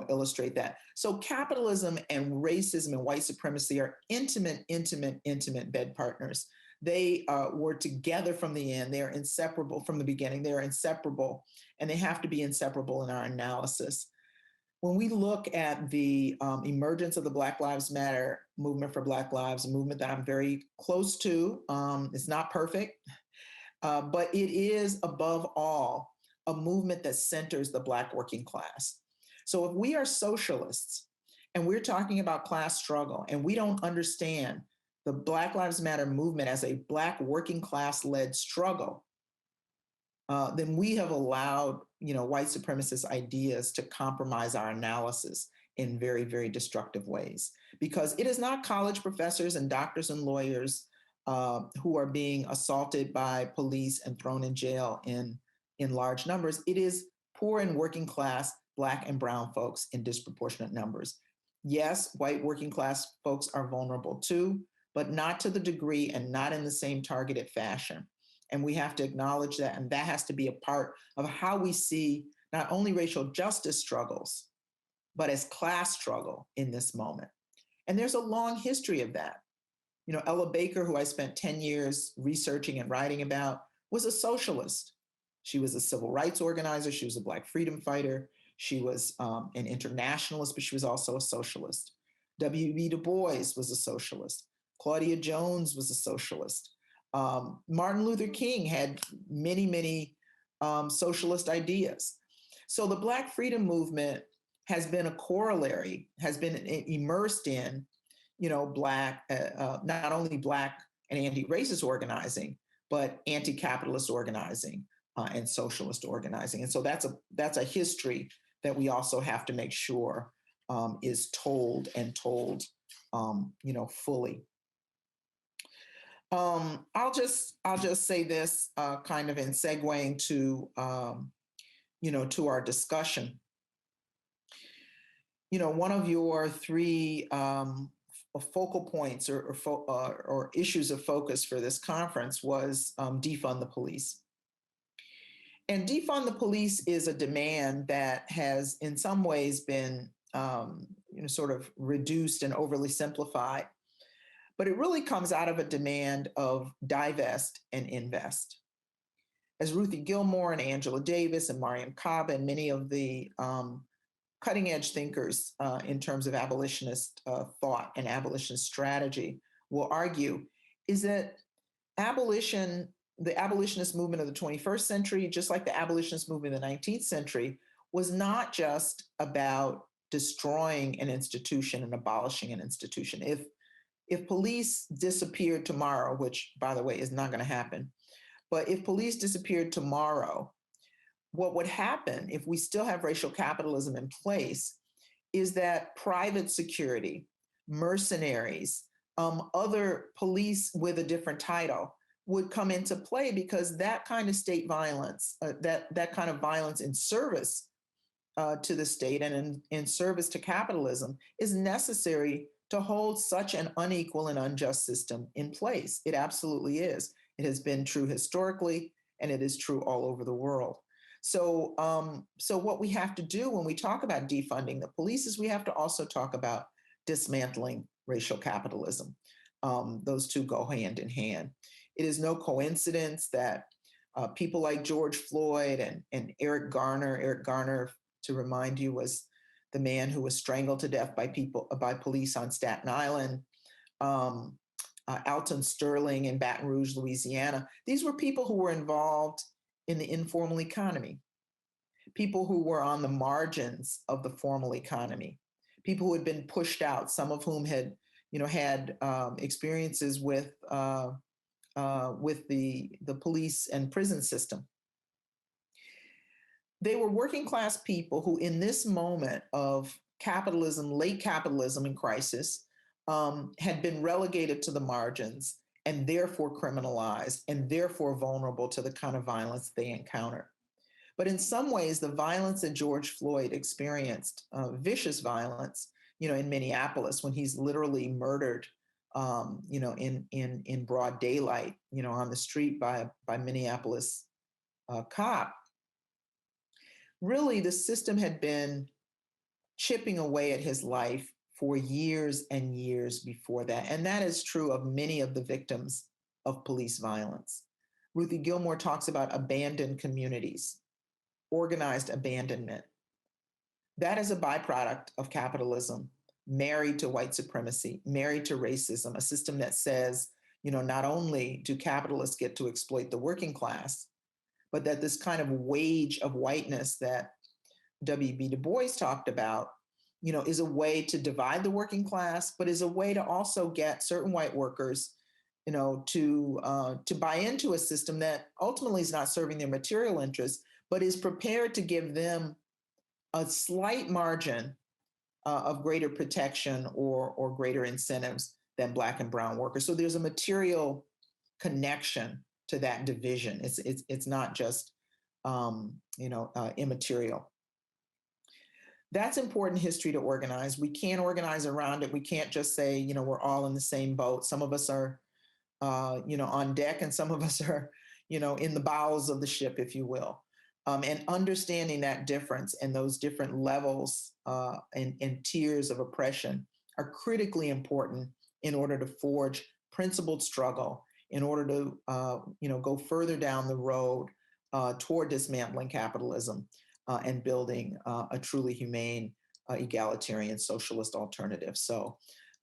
[SPEAKER 6] illustrate that. So capitalism and racism and white supremacy are intimate bed partners. They were together from the end. They are inseparable from the beginning. They are inseparable, and they have to be inseparable in our analysis. When we look at the emergence of the Black Lives Matter movement for Black Lives, a movement that I'm very close to, it's not perfect, but it is above all a movement that centers the Black working class. So if we are socialists and we're talking about class struggle and we don't understand the Black Lives Matter movement as a Black working class led struggle, then we have allowed, white supremacist ideas to compromise our analysis in very, very destructive ways. Because it is not college professors and doctors and lawyers who are being assaulted by police and thrown in jail in large numbers. It is poor and working class Black and brown folks in disproportionate numbers. Yes, white working class folks are vulnerable too, but not to the degree and not in the same targeted fashion. And we have to acknowledge that, and that has to be a part of how we see not only racial justice struggles, but as class struggle in this moment. And there's a long history of that. Ella Baker, who I spent 10 years researching and writing about, was a socialist. She was a civil rights organizer. She was a Black freedom fighter. She was an internationalist, but she was also a socialist. W.E. Du Bois was a socialist. Claudia Jones was a socialist. Martin Luther King had many, many socialist ideas. So the Black freedom movement has been a corollary, has been immersed in, Black, not only Black and anti-racist organizing, but anti-capitalist organizing and socialist organizing. And so that's a history that we also have to make sure is told fully. I'll just say this kind of in segueing to to our discussion. One of your three focal points or issues of focus for this conference was defund the police. And defund the police is a demand that has in some ways been sort of reduced and overly simplified. but it really comes out of a demand of divest and invest. As Ruthie Gilmore and Angela Davis and Mariam Kaba and many of the cutting edge thinkers in terms of abolitionist thought and abolitionist strategy will argue, is that abolition, the abolitionist movement of the 21st century, just like the abolitionist movement of the 19th century, was not just about destroying an institution and abolishing an institution. If police disappeared tomorrow, which by the way is not going to happen, but if police disappeared tomorrow, what would happen if we still have racial capitalism in place is that private security, mercenaries, other police with a different title would come into play, because that kind of state violence, that kind of violence in service to the state and in service to capitalism is necessary to hold such an unequal and unjust system in place. It absolutely is. It has been true historically, and it is true all over the world. So what we have to do when we talk about defunding the police is we have to also talk about dismantling racial capitalism. Those two go hand in hand. It is no coincidence that people like George Floyd and Eric Garner, to remind you, was the man who was strangled to death by police on Staten Island. Alton Sterling in Baton Rouge, Louisiana. These were people who were involved in the informal economy, people who were on the margins of the formal economy, people who had been pushed out, some of whom had experiences with the police and prison system. They were working class people who, in this moment of capitalism, late capitalism in crisis, had been relegated to the margins and therefore criminalized and therefore vulnerable to the kind of violence they encounter. But in some ways, the violence that George Floyd experienced, vicious violence, in Minneapolis, when he's literally murdered, in broad daylight, on the street by Minneapolis cop. Really, the system had been chipping away at his life for years and years before that. And that is true of many of the victims of police violence. Ruthie Gilmore talks about abandoned communities, organized abandonment. That is a byproduct of capitalism, married to white supremacy, married to racism, a system that says, not only do capitalists get to exploit the working class, but that this kind of wage of whiteness that W.B. Du Bois talked about, is a way to divide the working class, but is a way to also get certain white workers, to buy into a system that ultimately is not serving their material interests, but is prepared to give them a slight margin of greater protection or greater incentives than Black and brown workers. So there's a material connection to that division. It's not just immaterial. That's important history to organize. We can't organize around it. We can't just say, we're all in the same boat. Some of us are, on deck, and some of us are, in the bowels of the ship, if you will. And understanding that difference and those different levels and tiers of oppression are critically important in order to forge principled struggle, in order to, go further down the road toward dismantling capitalism and building a truly humane, egalitarian, socialist alternative. So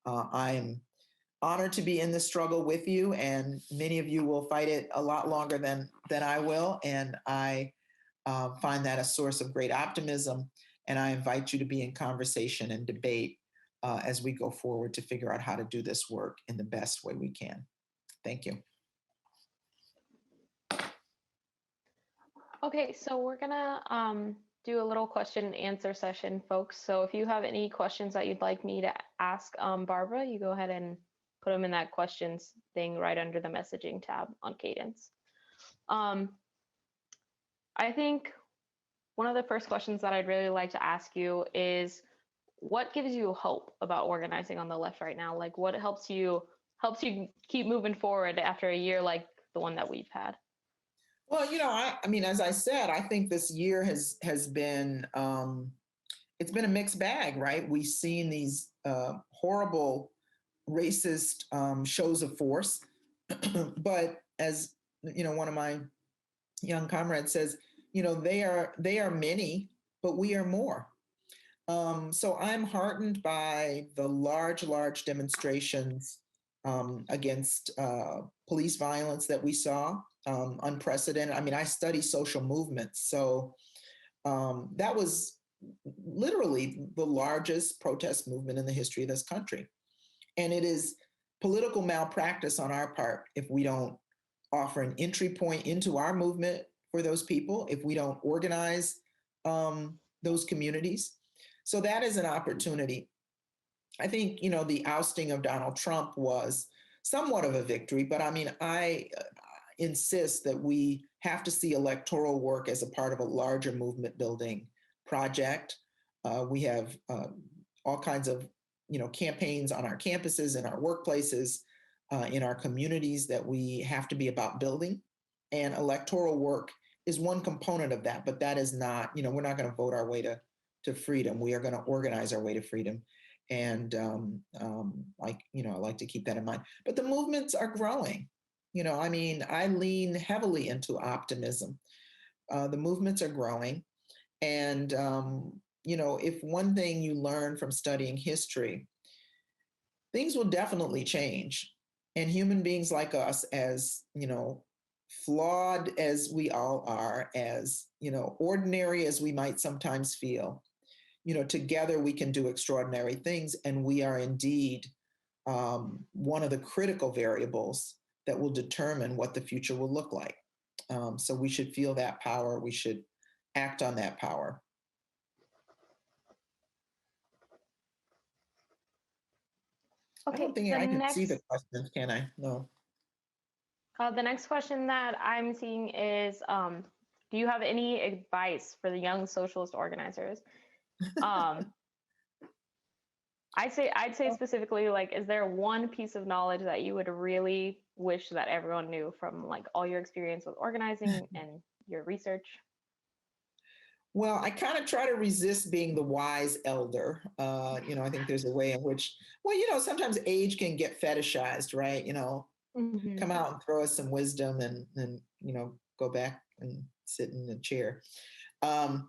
[SPEAKER 6] I'm honored to be in this struggle with you, and many of you will fight it a lot longer than I will. And I find that a source of great optimism. And I invite you to be in conversation and debate as we go forward to figure out how to do this work in the best way we can. Thank you.
[SPEAKER 5] Okay, so we're gonna do a little question and answer session, folks. So if you have any questions that you'd like me to ask Barbara, you go ahead and put them in that questions thing right under the messaging tab on Cadence. I think one of the first questions that I'd really like to ask you is, what gives you hope about organizing on the left right now? Like, what helps you keep moving forward after a year like the one that we've had?
[SPEAKER 6] Well, I mean, as I said, I think this year has been, it's been a mixed bag, right? We've seen these horrible racist shows of force. But as one of my young comrades says, they are many, but we are more. So I'm heartened by the large demonstrations against police violence that we saw, unprecedented. I mean, I study social movements, so that was literally the largest protest movement in the history of this country. And it is political malpractice on our part if we don't offer an entry point into our movement for those people, if we don't organize those communities. So that is an opportunity. I think, the ousting of Donald Trump was somewhat of a victory, but I mean, I insist that we have to see electoral work as a part of a larger movement building project. We have all kinds of, campaigns on our campuses, in our workplaces, in our communities that we have to be about building. And electoral work is one component of that, but that is not, we're not going to vote our way to freedom. We are going to organize our way to freedom. And I like to keep that in mind. But the movements are growing. I mean, I lean heavily into optimism. The movements are growing. And, if one thing you learn from studying history, things will definitely change. And human beings like us, as, flawed as we all are, as, ordinary as we might sometimes feel, together we can do extraordinary things. And we are indeed one of the critical variables that will determine what the future will look like. So we should feel that power. We should act on that power.
[SPEAKER 5] Okay,
[SPEAKER 6] I don't think I can see the questions, can I? No.
[SPEAKER 5] The next question that I'm seeing is, do you have any advice for the young socialist organizers? I'd say specifically, like, is there one piece of knowledge that you would really wish that everyone knew from like all your experience with organizing and your research?
[SPEAKER 6] Well, I kind of try to resist being the wise elder. I think there's a way in which, sometimes age can get fetishized, right?
[SPEAKER 5] Mm-hmm.
[SPEAKER 6] Come out and throw us some wisdom and go back and sit in the chair. And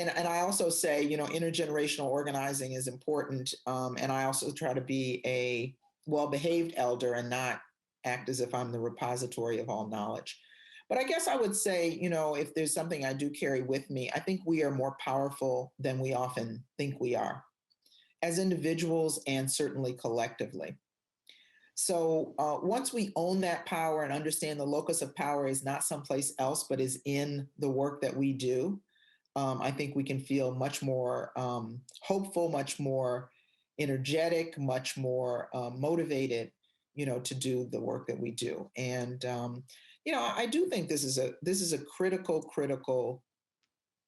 [SPEAKER 6] I also say, intergenerational organizing is important. And I also try to be a well-behaved elder and not act as if I'm the repository of all knowledge. But I guess I would say, if there's something I do carry with me, I think we are more powerful than we often think we are, as individuals and certainly collectively. So once we own that power and understand the locus of power is not someplace else, but is in the work that we do, I think we can feel much more hopeful, much more energetic, much more motivated, to do the work that we do. And I do think this is a critical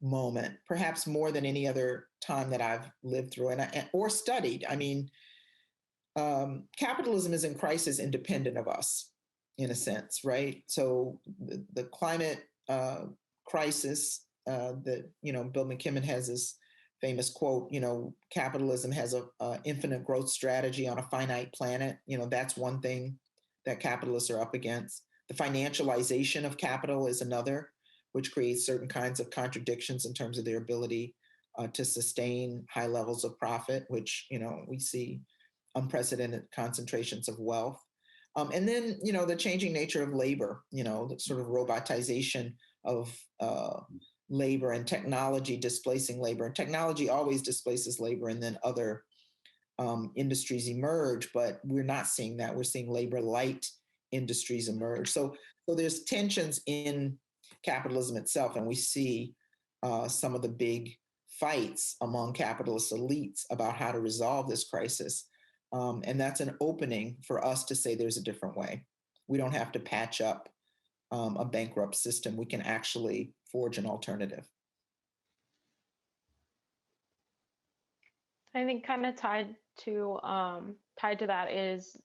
[SPEAKER 6] moment, perhaps more than any other time that I've lived through or studied. I mean, capitalism is in crisis independent of us, in a sense, right? So the climate crisis that, Bill McKibben has this famous quote, capitalism has a infinite growth strategy on a finite planet. That's one thing that capitalists are up against. The financialization of capital is another, which creates certain kinds of contradictions in terms of their ability to sustain high levels of profit, which, we see unprecedented concentrations of wealth. And then, the changing nature of labor, the sort of robotization of labor and technology displacing labor. And technology always displaces labor, and then other industries emerge, but we're not seeing that. We're seeing labor light industries emerge. So there's tensions in capitalism itself, and we see some of the big fights among capitalist elites about how to resolve this crisis. And that's an opening for us to say there's a different way. We don't have to patch up a bankrupt system. We can actually forge an alternative.
[SPEAKER 5] I think kind of tied to that is,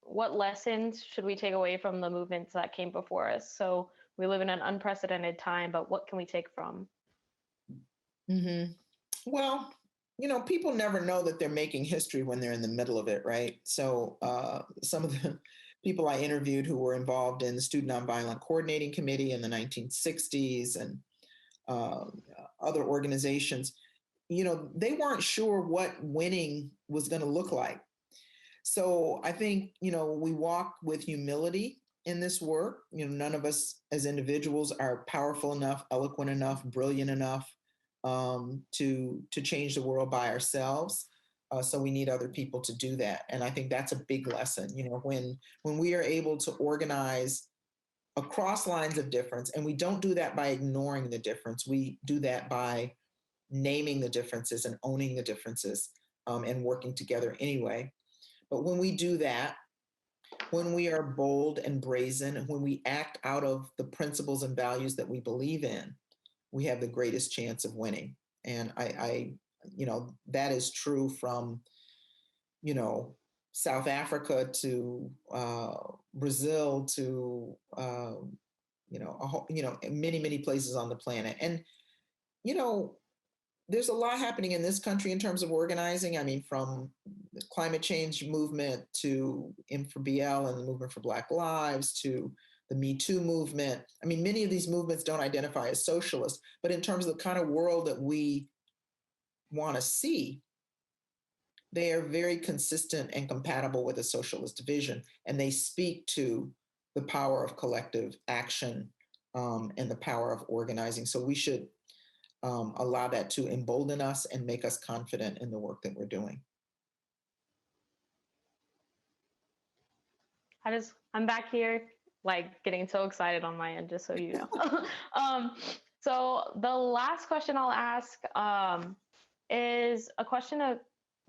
[SPEAKER 5] what lessons should we take away from the movements that came before us? So we live in an unprecedented time, but what can we take from?
[SPEAKER 6] Mm-hmm. Well, people never know that they're making history when they're in the middle of it, right? So some of the people I interviewed who were involved in the Student Nonviolent Coordinating Committee in the 1960s and uh, other organizations, they weren't sure what winning was going to look like. So I think, we walk with humility in this work. None of us as individuals are powerful enough, eloquent enough, brilliant enough to change the world by ourselves. So we need other people to do that. And I think that's a big lesson, when we are able to organize across lines of difference, and we don't do that by ignoring the difference. We do that by naming the differences and owning the differences and working together anyway. But when we do that, when we are bold and brazen, and when we act out of the principles and values that we believe in, we have the greatest chance of winning. And that is true from, South Africa to Brazil to, many, many places on the planet. And, there's a lot happening in this country in terms of organizing. I mean, from the climate change movement to M4BL and the movement for Black Lives to the Me Too movement. I mean, many of these movements don't identify as socialist, but in terms of the kind of world that we want to see, they are very consistent and compatible with a socialist vision, and they speak to the power of collective action and the power of organizing. So we should allow that to embolden us and make us confident in the work that we're doing.
[SPEAKER 5] I'm back here, like getting so excited on my end, just so you know. So the last question I'll ask is a question of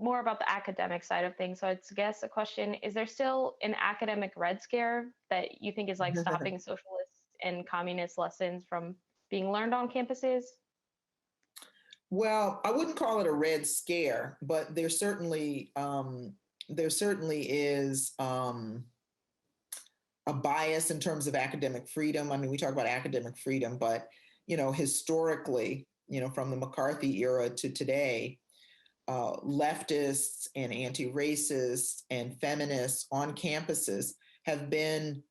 [SPEAKER 5] more about the academic side of things. So it's, I guess, a question: is there still an academic red scare that you think is like stopping socialist and communist lessons from being learned on campuses?
[SPEAKER 6] Well, I wouldn't call it a red scare, but there certainly is a bias in terms of academic freedom. I mean, we talk about academic freedom, but historically, from the McCarthy era to today, leftists and anti-racists and feminists on campuses have been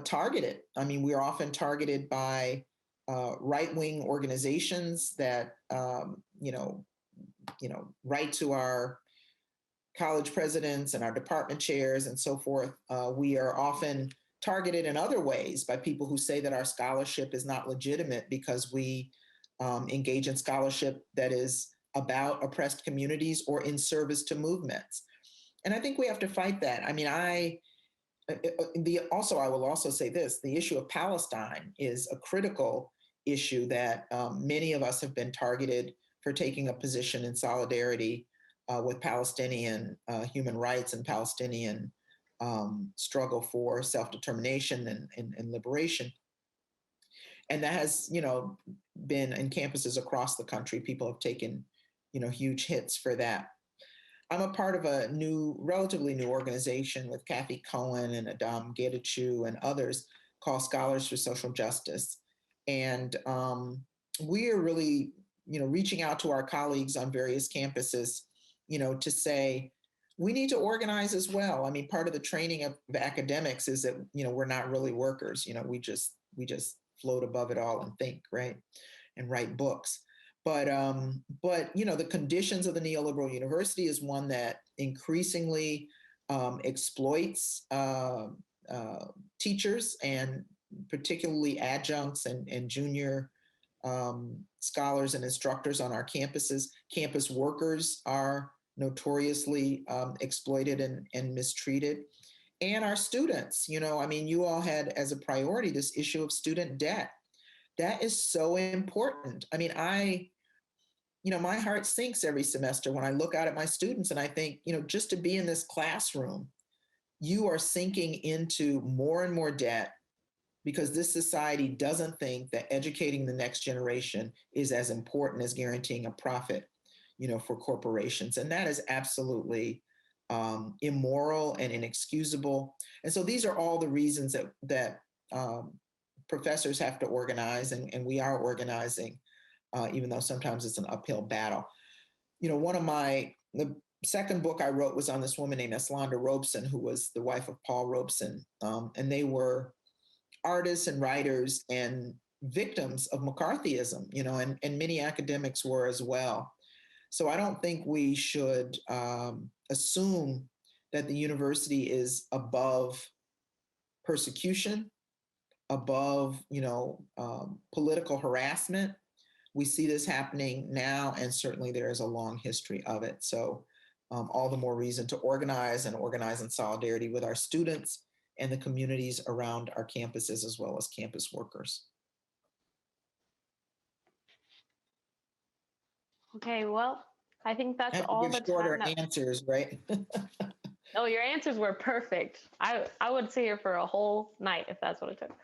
[SPEAKER 6] targeted. I mean, we're often targeted by right-wing organizations that write to our college presidents and our department chairs and so forth. We are often targeted in other ways by people who say that our scholarship is not legitimate because we engage in scholarship that is about oppressed communities or in service to movements. And I think we have to fight that. I mean, I will also say this: the issue of Palestine is a critical issue that many of us have been targeted for taking a position in solidarity with Palestinian human rights and Palestinian struggle for self-determination and liberation. And that has, been in campuses across the country. People have taken, huge hits for that. I'm a part of a relatively new organization with Kathy Cohen and Adam Getachew and others called Scholars for Social Justice. And we are really, reaching out to our colleagues on various campuses, to say, we need to organize as well. I mean, part of the training of academics is that, we're not really workers. We just float above it all and think, right? And write books. But the conditions of the neoliberal university is one that increasingly exploits teachers, and particularly adjuncts and junior scholars and instructors on our campuses. Campus workers are notoriously exploited and mistreated. And our students, you all had as a priority this issue of student debt. That is so important. I mean, my heart sinks every semester when I look out at my students and I think, just to be in this classroom, you are sinking into more and more debt because this society doesn't think that educating the next generation is as important as guaranteeing a profit, for corporations. And that is absolutely immoral and inexcusable. And so these are all the reasons that professors have to organize, and we are organizing, even though sometimes it's an uphill battle. one of the second book I wrote was on this woman named Eslanda Robeson, who was the wife of Paul Robeson. And they were artists and writers and victims of McCarthyism, and many academics were as well. So I don't think we should assume that the university is above persecution, above, political harassment. We see this happening now, and certainly there is a long history of it. So all the more reason to organize in solidarity with our students and the communities around our campuses, as well as campus workers.
[SPEAKER 5] Okay, well, I think
[SPEAKER 6] I
[SPEAKER 5] that's
[SPEAKER 6] have to
[SPEAKER 5] all
[SPEAKER 6] give
[SPEAKER 5] the
[SPEAKER 6] shorter
[SPEAKER 5] time that.
[SPEAKER 6] answers, right?
[SPEAKER 5] No, your answers were perfect. I would sit here for a whole night if that's what it took.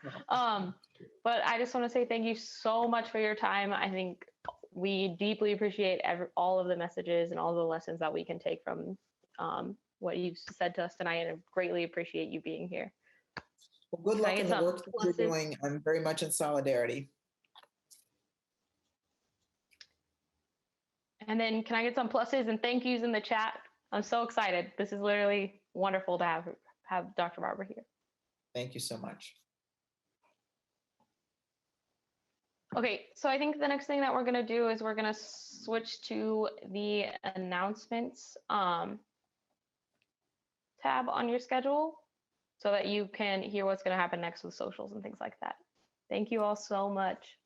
[SPEAKER 5] But I just want to say thank you so much for your time. I think we deeply appreciate all of the messages and all the lessons that we can take from what you've said to us tonight, and I greatly appreciate you being here.
[SPEAKER 6] Well, good
[SPEAKER 5] Can I
[SPEAKER 6] luck
[SPEAKER 5] get
[SPEAKER 6] in the
[SPEAKER 5] some
[SPEAKER 6] work that you're
[SPEAKER 5] pluses?
[SPEAKER 6] doing. I'm very much in solidarity.
[SPEAKER 5] And then can I get some pluses and thank yous in the chat? I'm so excited. This is literally wonderful to have Dr. Barber here.
[SPEAKER 6] Thank you so much.
[SPEAKER 5] Okay, so I think the next thing that we're gonna do is we're gonna switch to the announcements tab on your schedule so that you can hear what's gonna happen next with socials and things like that. Thank you all so much.